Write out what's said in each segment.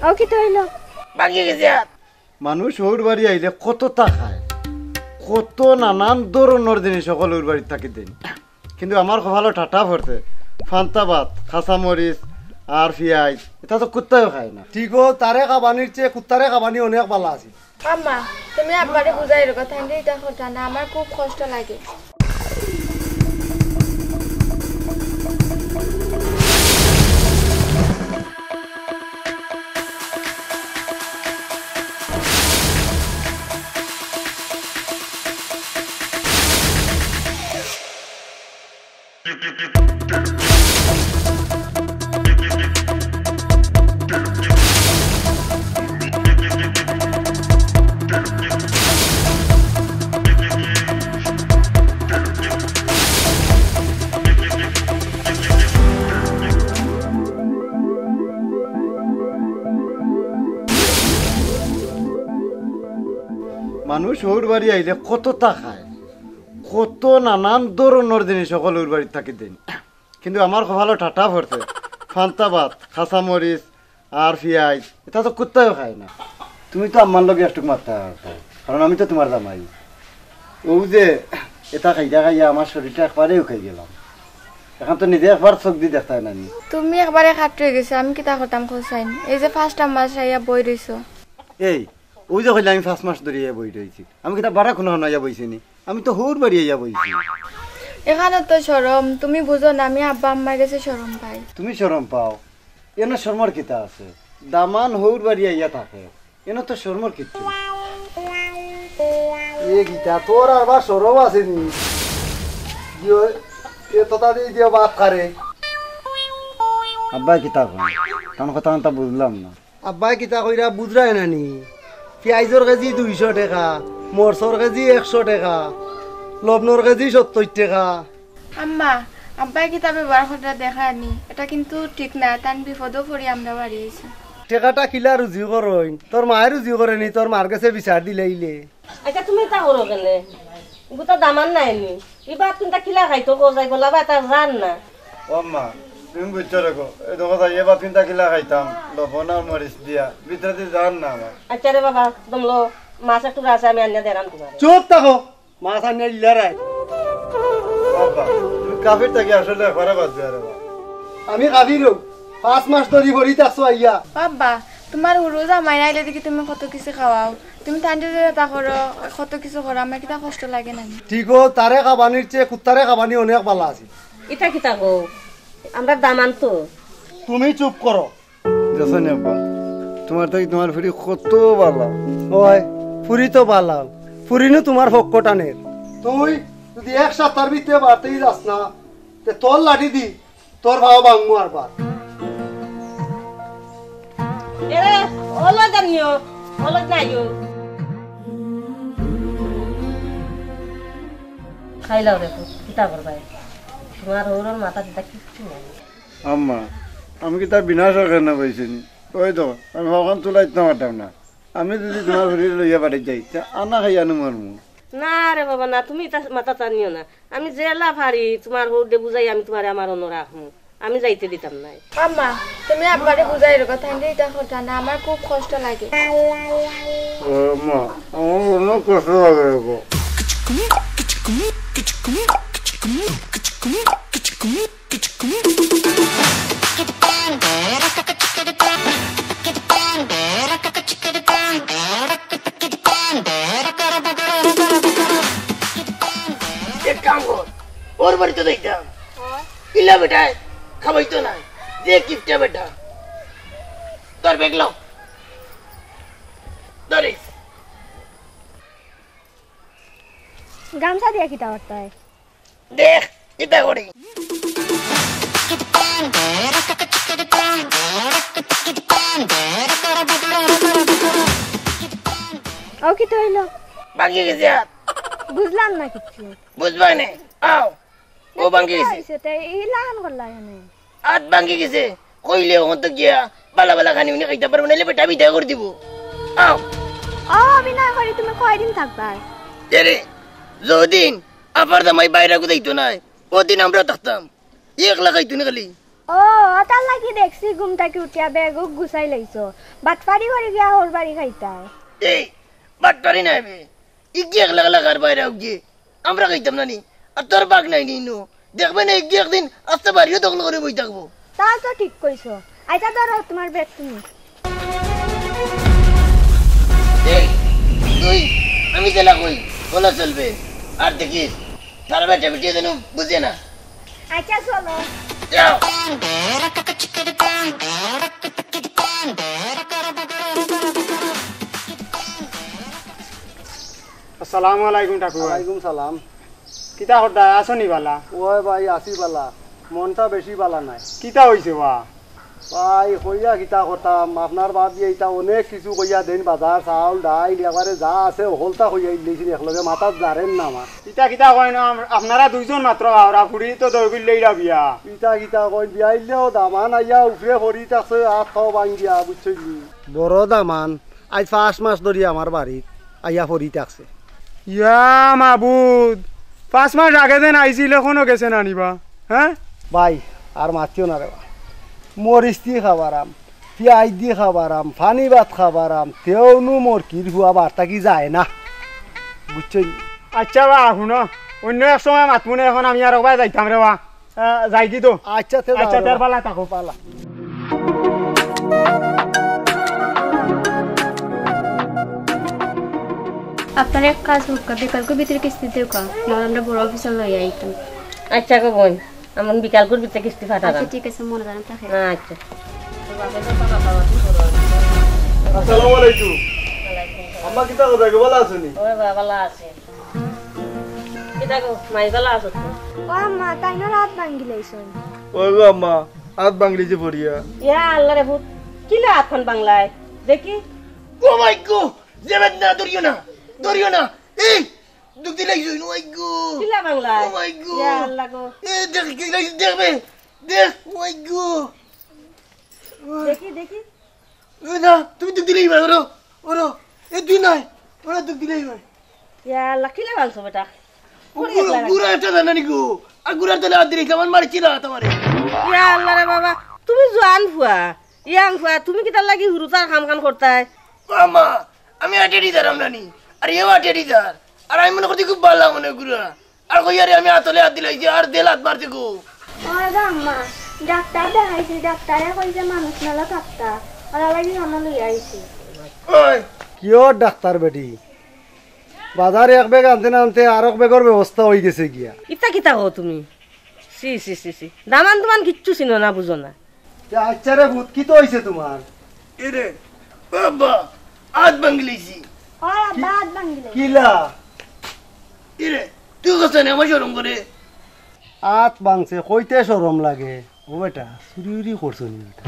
ও কি হইলো ভাঙি গেছে মানুষ ওর বাড়ি আইলে কত টাকায় কত নানান ধরনের জিনিস সকল ওর বাড়ি থাকি দেন কিন্তু আমার ভালো ঠাটা ভরতে ফান্তা ভাত খাসা মরিচ আর পিঁয়াজ এটা তো কুত্তাও খায় না ঠিক তারে খাবানির চেয়ে কুত্তারে খাবানি অনেক ভালো আছে আম্মা তুমি আব্বারে বুঝাই রে কথা এটা কথা না আমার খুব কষ্ট লাগে মানুষ ওর বাড়ি আইলে কত টাকায় কত নানান ধরনের জিনিস সকল ওর বাড়ি থাকি দেন কিন্তু আমার ভালো ঠাটা ভরতে ফান্তা ভাত খাসা মরিচ আর পিঁয়াজ এটা তো কুত্তাও খায় না তুমি তো আমার লগে একটু মারতে কারণ আমি তো তোমার জামাই ও যে এটা খাইয়া খাইয়া আমার শরীরটা একবারেও খাই গেলাম এখন তো নিজে একবার চোখ দিয়ে দেখতে হয় না তুমি একবারে খাট হয়ে গেছো আমি কিতা করতাম খোসাইন এই যে ফার্স্ট মাস আইয়া বই রইছো এই ওই যে কইলে আমি 5 মাস ধরে বই রইছি আমি কিতা বাড়া কোনো হনাইয়া বইছি নি আমি তো হোর বাড়ি আইয়া বইছি এখানে তো শরম তুমি বুঝো না আমি আব্বা আম্মার কাছে শরম পাই তুমি শরম পাও এনে শর্মার কিতা আছে দামান হোর বাড়ি আইয়া থাকে এনে তো শর্মার কিচ্ছু এ গীতা তোর আবার সরব আছে নি এ তো তাদের দিয়ে বাদ করে আব্বা কিতা কয় কারণ কথা আমি তা বুঝলাম না আব্বাই কিতা কইরা বুঝরাই নানি পেঁয়াজের কেজি 200 টাকা মরচর কেজি 100 টাকা লবণের কেজি 70 টাকা আম্মা আব্বাই কিতা ব্যবহার করতে দেখানি এটা কিন্তু ঠিক না তান বিপদও পড়ি আমরা বাড়ি আইছি টাকাটা কিলা রুজি করইন তোর মায়ের রুজি করেনি তোর মার কাছে বিচার দিলাইলে আচ্ছা তুমি তা করো কেনে গুতা দামান নাই নি ইবা তুমি তা কিলা খাইতো কোজাই গলা বা তা জান না ও মা তুমি বুঝছো রেখো এই দেখো তাই এবার তিনটা কিলা খাইতাম লবণ আর মরিচ দিয়া ভিতরে দিয়ে জান না আমার আচ্ছা রে বাবা তোমলো মাছ একটু আছে আমি আনিয়া দেরাম তোমার চুপ থাকো মাছ আনিয়া ইলারাই বাবা তুমি কাফির থেকে আসলে ঘরে বাজবে রে বাবা আমি কাফির 5 মাস ধরে ভরিতে আসো আইয়া বাবা তোমার হুরুজা মাইনা আইলে দেখি তুমি কত কিছু খাওয়াও তুমি তান্ডে তা করো কত কিছু করো আমার কিতা কষ্ট লাগে না ঠিক তারে খাবানির চেয়ে কুত্তারে খাবানি অনেক ভালো আছে এটা কিতা গো আমরা দামান তো তুমি চুপ করো দেখছেন আব্বা তোমার থেকে তোমার ফিরি কত ভালো ওই ফুরি তো ভালো ফুরিনো তোমার হক্কটানের তুই যদি এক সপ্তাহের ভিতরে বাড়তেই যাস না তে তোর লাঠি দি তোর ভাও ভাঙমু আর বার এরে ওলো জানিও ওলো নাইও খাইলাও দেখো কিতা করবাই তোমার ওরর মাথা দিতা কিচ্ছু নাই আম্মা আমি কি তার বিনা সরকার না বলছি ওই তো আমি ভগবান তুলাইতে পারতাম না আমি যদি তোমার ফিরি লইয়া বাড়ি যাই আনা খাই আনো মারমু না রে বাবা না তুমি মাথা টানিও না আমি জেলা ভারি তোমার হোডে বুঝাই আমি তোমার আমার অন্য রাখমু আমি যাইতে দিতাম না আম্মা তুমি আব্বারে বুঝাই রে কথা এটা কথা না আমার খুব কষ্ট লাগে ও মা আমার অনেক কষ্ট লাগে গো एक काम कर और बारी तो देख जाओ इला बेटा खबर तो ना ये गिफ्ट है बेटा तर बैग लो दरिस गामसा दिया किता होता है देख कितना गोड़ी ও কি হইলো बाकी कैसे বুঝলাম না কিছু बुझबा ने आओ वो बांगी कैसे সেটা এই লাগান করলা জানে आज बांगी कैसे कोई ले हो तक गया बाला बाला खानी उन्हें कहीं पर बनाले बेटा भी दे कर दिबो आओ ও অভিনয় করি তুমি কয়দিন থাকবা तेरे जो दिन अपर दमाई बाहर को देखतो ना वो दिन हमरा तख्तम एक लगाई तूने गली ও তার লাগি দেখছি ঘুমটাকে উঠিয়া ব্যাগ গুছাই লাইছো বাটপাড়ি করে গিয়া ওর বাড়ি খাইতা এই বাটপারি নাই বে ইকি একলা একলা ঘর বাইরে উঠে আমরা খাইতাম না নি আর তোর বাঘ নাই নিনু দেখবে না ইকি একদিন আস্তে বাড়িও দখল করে বই থাকবো তা তো ঠিক কইছো আইতা ধরো তোমার ব্যাগ তুমি এই তুই আমি জেলা কই বলা চলবে আর দেখিস তার বেটা বেটিয়ে যেন বুঝে না আচ্ছা চলো যাও আসসালামু আলাইকুম ঠাকুর ওয়ালাইকুম সালাম কিতা হরদা আসনি বালা ওই ভাই আসি বালা মনটা বেশি বালা নাই কিতা হইছে বা ভাই কইয়া কিতা করতাম আপনার বাদ দিয়ে এটা অনেক কিছু কইয়া দেন বাজার চাউল ডাইল এবারে যা আছে হলতা কইয়া দিয়েছি একলগে মাথাত জারেন না আমার কিতা কিতা কয় না আপনারা দুইজন মাত্র আওরা ফুড়ি তো দৌড় লইরা বিয়া ইটা কিতা কই বিয়াইলেও দামান আইয়া উফরে ভরি আছে হাত খাও ভাঙি দিয়া বুঝছি বড় দামান আজ 5 মাস ধরি আমার বাড়িত আইয়া ভরি থাকছে ইয়া মাবুদ 5 মাস আগে দেন আইছিল এখনো গেছে না নিবা হ্যাঁ ভাই আর মাতিও না রে মরিচ দিয়ে খাবারাম পিঁয়াজ দিয়ে খাবারাম ফানি ভাত খাবারাম তেউনু মোর কির হুয়া বার্তা কি যায় না বুঝছেন আচ্ছা বা শুনো অন্য এক সময় মাতমুনে এখন আমি আর একবার যাইতাম রে বা যাই কি তো আচ্ছা আচ্ছা তার পালা থাকো পালা আপনার এক কাজ হোক বিকালকে ভিতরে কিস্তি দেও কা না আমরা বড় অফিসার লই আইতাম আচ্ছা গো বোন আমার বিকালকুর ভিতরে কিস্তি ফাটালাম আচ্ছা ঠিক আছে মনে জানা থাকে আচ্ছা আসসালামু আলাইকুম আম্মা কিতা কথা কই ভালো আছেন ওই বাবা ভালো আছে কিটা গো মাই ভালো আছো তো ও আম্মা তাই না রাত ভাঙ্গি লাইছন ওই গো আম্মা হাত বাংলি যে পড়িয়া ইয়া আল্লাহ রে ভূত কিলা আখন বাংলায় দেখি ও মাই গো জেবেদ না দরিও না এই দুঃখ দিলাই জুই মাই গো কিলা বাংলায় ও মাই গো ইয়া আল্লাহ গো এই দেখ কি লাগি দেখবে দেখ মাই গো দেখি ও না তুমি দুঃখ দিলাই ভাই ওরো এই দুই নাই ওরা দুঃখ দিলাই ভাই ইয়া আল্লাহ কিলা বাংছো বেটা গুড়া এটা জানানি গো আর গুড়া তাহলে আর দিলে কেমন মারছি না তোমারে ইয়া আল্লাহ রে বাবা তুমি জোয়ান ফুয়া ইয়াং ফুয়া তুমি কিতার লাগি হুরুতার কাম করতাই আমা আমি আটেডি দার আমরানি আর এও আটেডি দার আর আমি মনে করতে খুব ভালো মনে গুড়া আর কই আরে আমি আতলে হাত দিলাইছি আর দেলাত মারতে গো ওই আম্মা ডাক্তার দেখাইছি ডাক্তারে কইছে মানুষ মেলা থাকতা আর লাগি অন্য লই আইছি ওই কিও ডাক্তার বেটি বাজারে এক ব্যাগ আনতে আনতে আর এক ব্যাগের ব্যবস্থা হয়ে গেছে গিয়া ইতা কিতা হো তুমি সি সি সি সি দামান তোমান কিচ্ছু চিনো না বুঝো না আচ্ছা রে ভূত কি তো হইছে তোমার এরে বাবা আজ বাংলিছি ওই আব্বা হাত ভাঙ্গি লাইছি কিলা এরে তুই কথা নেই আমার শরম করে হাত ভাঙছে কইতে শরম লাগে ও বেটা চুরি উরি করছো নি বেটা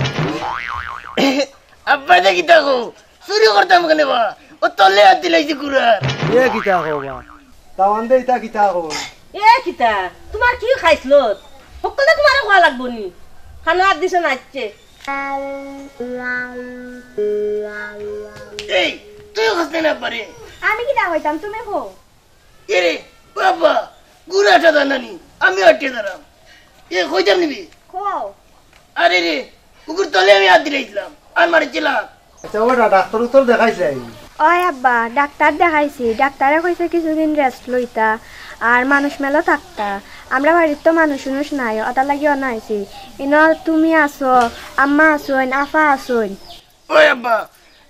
আব্বা দেখি থাকো চুরি করতাম কেন বা ও তলে হাত দিলাইছি গুড়ার এ কিতা হবা তাওয়ান দে ইতা কিতা হবা এ কিতা তোমার কি খাইছিল সকলে তোমার খোয়া লাগবো নি খানা হাত দিছে নাচছে এই তুই কথা না পারে আমি কি না হইতাম তুমি হো এরে বাবা গুড়াটা জানানি আমি আটকে দাঁড়াম এ কইতাম নিবি হো আরে রে কুকুর তলে আমি হাত দিলাইছিলাম আর মারিছিলাম আচ্ছা ওটা ডাক্তার উত্তর দেখাইছে ওই আব্বা ডাক্তার দেখাইছি ডাক্তারে কইছে কিছুদিন রেস্ট লইতা আর মানুষ মেলা থাকতা আমরা বাড়ির তো মানুষ নাই ওটা লাগি অনাইছি ইন তুমি আসো আম্মা আসুন আফা আসুন ওই আব্বা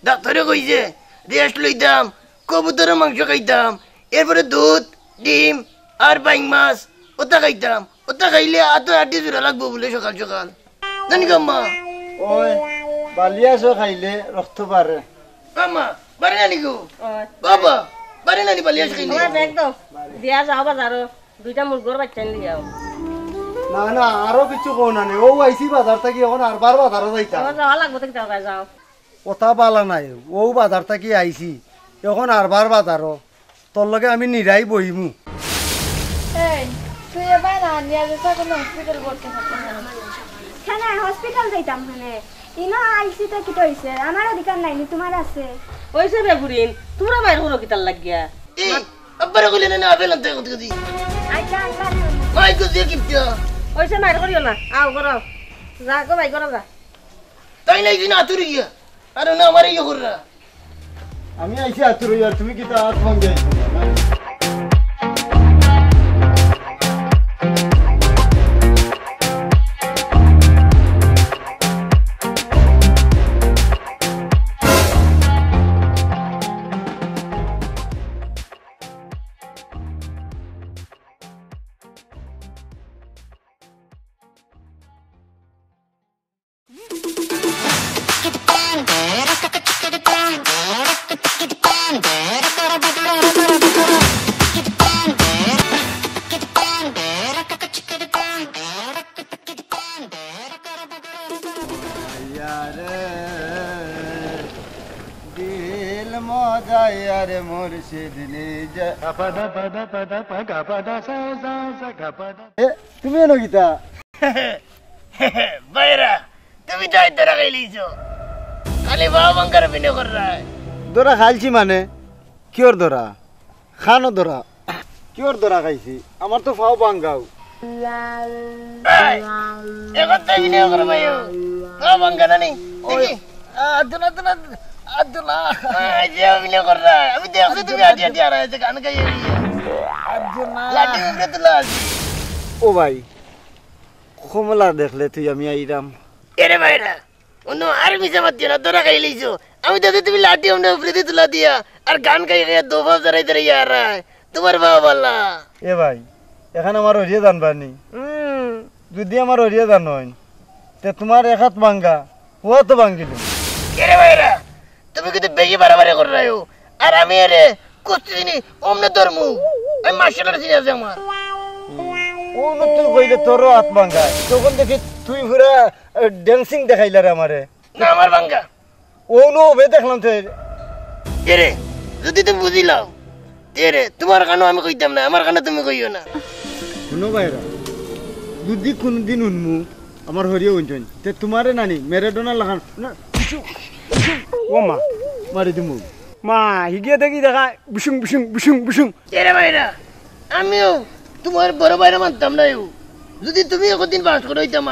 ডাক্তারে কইছে রেস্ট লইতাম কবুতরের মাংস খাইতাম এরপরে দুধ ডিম আর বাইং মাছ ওটা খাইতাম ওটা খাইলে আতো আটি জোড়া লাগবো বলে সকাল সকাল জানি আম্মা ওই বালিয়াসো খাইলে রক্ত বাড়ে আম্মা বাড়ি নানি গো বাবা বাড়ি নানি বালিয়াস খাইলে তোমার ব্যাগ দাও দিয়া যাও বাজারো দুইটা মুরগোর বাচ্চা নিয়ে যাও না না আরো কিছু কো না ও আইছি বাজার থেকে এখন আর বার বাজারও যাইতা আমার যাওয়া লাগবো তো যাও যাও কথা বালা নাই ও বাজার থেকে আইছি এখন আর বার বাজারও তোর লগে আমি নিরাই বহিমু এই তুই এবার না নিয়ে যেতে কোনো হসপিটাল ভর্তি করতে হ্যাঁ হসপিটাল যাইতাম হ্যাঁ ইনো আইসি তো কি হইছে আমার অধিকার নাই নি তোমার আছে ওইসে বেগুরিন তোমরা বাইর হলো কিতার লাগিয়া এই আব্বারে কইলে না আবেল আনতে কত কদি আচ্ছা আল্লাহ মাই গো দিয়ে কিপটা ওইসে মাইর করিও না আও করো যা গো ভাই করা যা তাই নাই দিন আতুরি গিয়া আরে না আমার ইয়ে কররা আমি আইছি আতুর ইয়ার তুমি কি তা হাত ভাঙে দিল মজা यार মুর্শিদ নিজে গাপাদা পাদা পাদা পা গাপাদা সা সা সা গাপাদা তুমি এনো গীতা বাইরা তুমি যাই তোরা গাইলিছো খালি বাবা বাঙ্কার বিনে কর রা দরা খাইছি মানে কিওর দরা খানো দরা কিওর দরা খাইছি আমার তো ফাও বাঙ্গাও এখন তাই বিনে কর ভাইও বাবা বাঙ্কা না নি আদুলা আদুলা আদুলা যে বিনে কর রা আমি দেখছি তুমি আটি আটি আর আছে গান গাই আদুলা লাটি উপরে তুলা ও ভাই কমলা দেখলে তুই আমি আইরাম এরে ভাইরা অন্য আর মিশা মাতি না তোরা গাইলিছো আমি তো তুমি লাটি উপরে তুলা দিয়া আর গান গাই গাই দোফা জরাই জরাই আর তোমার বাবা বললা এ ভাই এখানে আমার হরিয়ে জানবানি যদি আমার হরিয়ে জানন তে তোমার এক হাত ভাঙ্গা ও তো ভাঙ্গিল এরে ভাইরা তুমি কিন্তু বেশি বাড়াবাড়ি করে রাখো আর আমি এরে কুস্তি দিনি অমনে ধর্মু আমি মার্শাল আর্ট শিখে আছে আমার ও তুই কইলে তোরও হাত ভাঙ্গা তখন দেখি তুই পুরা ড্যান্সিং দেখাইলা রে আমারে না আমার ভাঙ্গা ও নো বে দেখলাম তো এরে যদি তুমি বুঝিলাও এরে তোমার কানো আমি কইতাম না আমার কানো তুমি কইও না শুনো ভাইরা যদি কোনদিন উনমু আমার হরিয়ে উনছন তে তোমারে নানি মেরাডোনা লাগান না ও মা মারি দিমু মা হিগে দেখি দেখা বুসুং বুসুং বুসুং বুসুং এরে ভাইরা আমিও তোমার বড় ভাইরা মানতাম না যদি তুমি একদিন বাস করে হইতাম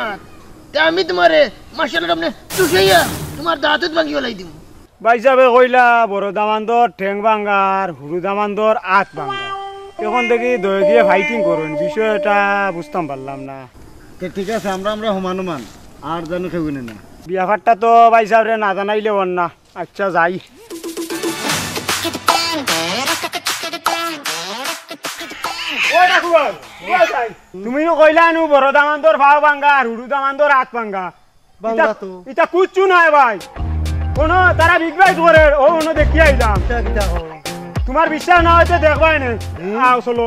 তা আমি তোমারে মার্শাল আর্ট আপনি চুষাইয়া তোমার দাঁতত ভাঙি ফেলাই দিম ভাই সাহেবে কইলা বড় দামান্দর ঠেং ভাঙ্গার হুরু দামান্দর আত ভাঙ্গা এখন দেখি দয়ে দিয়ে ফাইটিং করুন বিষয়টা বুঝতাম পারলাম না তে ঠিক আছে আমরা সমান আর জানো খেগুনে না বিয়াঘাটটা তো ভাই সাহেবরে না জানাইলে বল না আচ্ছা যাই তুমিও কইলা নু বড় দামান্দর ভাও ভাঙ্গা আর হুরু দামান্দর আত ভাঙ্গা এটা কুচ্ছু নয় ভাই কোনো তারা বিগবাইজ করে ও কোনো দেখি আইলাম তোমার বিশ্বাস না হয়তো দেখবাই না আও চলো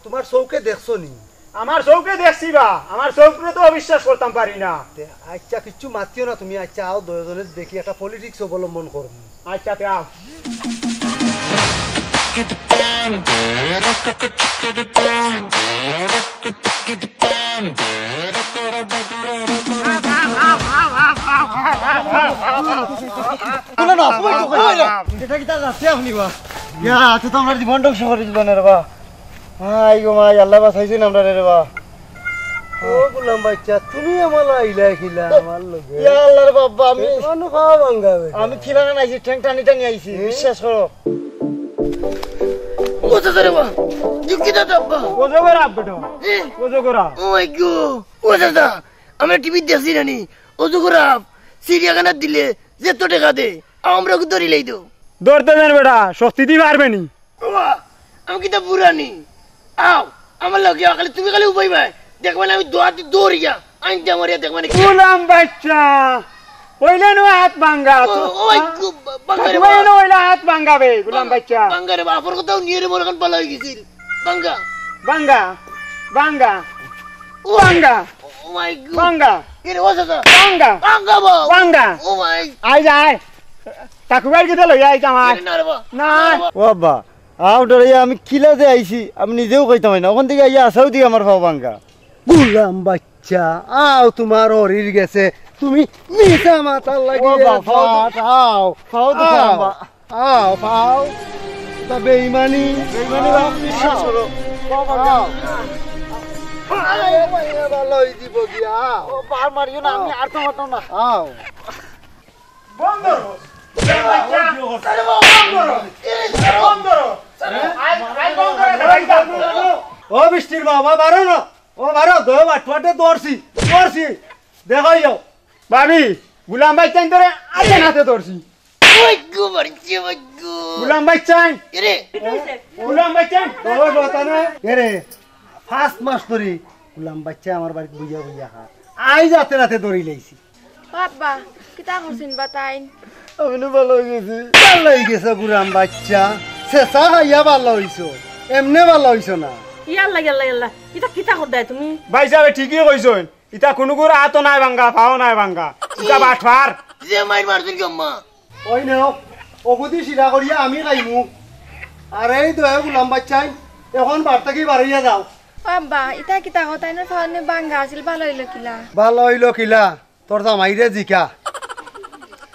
তোমার চৌকে দেখছো নি আমার চৌকে দেখছি বা আমার চৌকে তো অবিশ্বাস করতাম পারি না আচ্ছা কিচ্ছু মাতিও না তুমি আচ্ছা আও দুজনে দেখি একটা পলিটিক্স অবলম্বন করবো আচ্ছা তে আও এটা কি তা যাচ্ছে আপনি বা ইয়া তো আমরা জীবন ধ্বংস করে দিলেন রে বা আই গো মা আল্লাহ বাঁচাইছেন আমরা রে বা ও বললাম বাচ্চা তুমি আমার আইলা খিলা আমার লগে ইয়া আল্লাহর বাবা আমি মানু খাওয়া ভাঙ্গাবে আমি খিলানা নাইছি ঠ্যাং টানি টানি আইছি বিশ্বাস করো ও তো রে বা যুক্তি দাও আব্বা ওজো করে আব্বেটো ওজো করা ও মাই গড ও দাদা আমরা টিভি দেখছি নানি ওজো করে সিরিয়াখানা দিলে যে তো টাকা দে আমরা কি ধরি লই দো দৌড়তে দেন বেটা শক্তি দি পারবে নি বাবা আমি কি তা পুরানি আও আমার লগে খালি তুমি খালি উপাই ভাই দেখবা না আমি দৌড়াতে দৌড়িয়া আইতে আমারিয়া দেখবা না গুলাম বাচ্চা কইলে নো হাত ভাঙ্গা ও মাই গড বাঙ্গারে কইলে ওইলা হাত ভাঙ্গাবে গুলাম বাচ্চা বাঙ্গারে বাপর কথাও নিয়ে রে মরখান পালা হই গেছিল বাঙ্গা ভাঙ্গা ভাঙ্গা ও ভাঙ্গা ও মাই গড ভাঙ্গা এর ও দাদা ভাঙ্গা বাঙ্গা বা ভাঙ্গা ও মাই আই যায় তাকুবার কি লই আই জামাই না রে বা না ও বাবা আও ডরাইয়া আমি কিলা যে আইছি আমি নিজেও কইতাম না ওখান থেকে আইয়া আসাও দিকে আমার ফাও ভাঙ্গা গুলাম বাচ্চা আও তোমার অরির গেছে তুমি মিছা মাতার ও লাগি বাবা আও ফাও তো বাবা আও পাও তা বেইমানি বেইমানি বাবা বিশ্বাস করো ফাও ভাঙ্গা ভালো হয়ে দিব গিয়া ও বার মারিও না আমি আর তো হতো না আও বন্ধ ও বৃষ্টির বাবা বারো না ও বারো দো বাটুয়াটে দৌড়ছি দেখাই যাও ভাবি গুলাম ভাই চাই তোরে আজে নাতে ধরছি ওই গো মারছে ওই গো গুলাম ভাই চাই এরে গুলাম ভাই চাই ওই কথা না এরে ফার্স্ট মাস্টারি গুলাম বাচ্চা আমার বাড়িতে বুঝা বুঝা খা আই যাতে রাতে দড়ি লাইছি বাবা কিতা করছিন বাতাইন আমি না ভালো হয়ে গেছি ভালো হয়ে গেছে গুলাম বাচ্চা শেষা খাইয়া ভালো হইছো এমনে ভালো হইছো না ইয়াল্লা ইয়াল্লা ইয়াল্লা এটা কিতা করদাই তুমি ভাই সাহেব ঠিকই কইছন ইটা কোনো গুর হাতও নাই ভাঙ্গা পাও নাই ভাঙ্গা ইটা বাটফার যে মাইর মারছেন কি আম্মা ওই নেও অবধি সিধা করিয়া আমি খাইমু আর এই দয়া গুলাম বাচ্চাই এখন বার্তা কি বাড়িয়া যাও বাবা ইতা কিতা হতাই না ফানে বাঙ্গা আছিল ভালো হইলো কিলা ভালো হইল কিলা তোর জামাইরে জিকা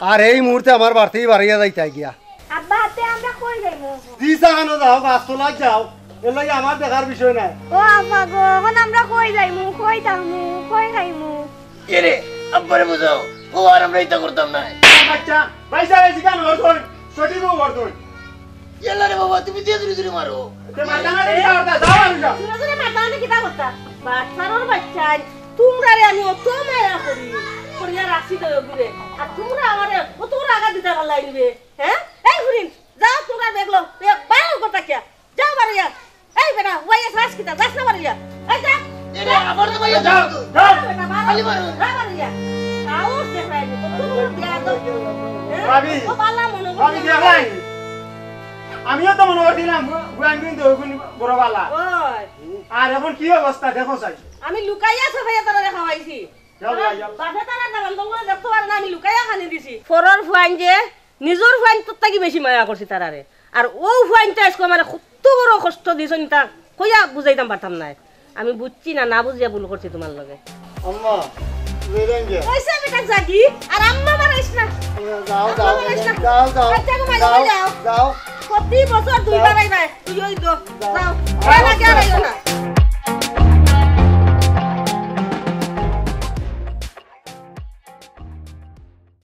আর এই মুহূর্তে আমার বাড়তেই বাড়িয়া যাইতাই গিয়া আব্বা হাতে আমরা কই যাইমু জি চাহানো যাও গাছতলায় যাও এর লাগে আমার দেখার বিষয় নাই ও আব্বা গো এখন আমরা কই যাইমু কই তামু কই খাইমু এরে আব্বারে বুঝাও ও আর আমরা এটা করতাম না বাচ্চা ভাই সাহেব জিকান হরছন সঠিক হরছন ইয়াল্লা রে বাবা তুমি দিয়ে দূরে মারো তে মাতানা রে যাওতা যাও আমি যাও তুমি যদি মাতানে কিতা করতা বাচ্চার বাচ্চা তোমরা রে আমি অত মায়া করি করিয়া রাখছি তো ঘুরে আর তোমরা আমারে অত রাগা দিতে পারলা নিবে হ্যাঁ এই ঘুরিন যাও তোমরা দেখলো বাইরে কথা কি যাও বাড়িয়া এই বেটা ওই সাস কিতা যাস না বাড়িয়া এই যা এরে আবার তো ভাইয়া যাও যাও বেটা খালি মারো বাড়িয়া তাও দেখাই নি কত দিয়া দাও ভাবি ও পালা মনে ভাবি দেখলাই আমিও তো মনে করছিলাম গুয়ান কিন্তু ওইগুন বড় বালা ওই আর এখন কি অবস্থা দেখো চাই আমি লুকাইয়া সবাই তারা খাওয়াইছি যাও ভাই যাও বাপে তারা নামান বলবো দেখতে পারে না আমি লুকাইয়া খানি দিছি ফরর ফুয়াইন যে নিজর ফুয়াইন তোর থাকি বেশি মায়া করছি তারারে আর ও ফুয়াইনটা আজকে আমার কত বড় কষ্ট দিছনি তা কইয়া বুঝাইতাম পারতাম না আমি বুঝছি না বুঝিয়া ভুল করছি তোমার লগে আম্মা বেরেন গে পয়সা বেটা জাগি আর আম্মা মারাইস না যাও যাও যাও যাও আচ্ছা গো মাইয়া যাও যাও প্রতি বছর দুইবার আইবা তুই ওই যাও না কে আইও না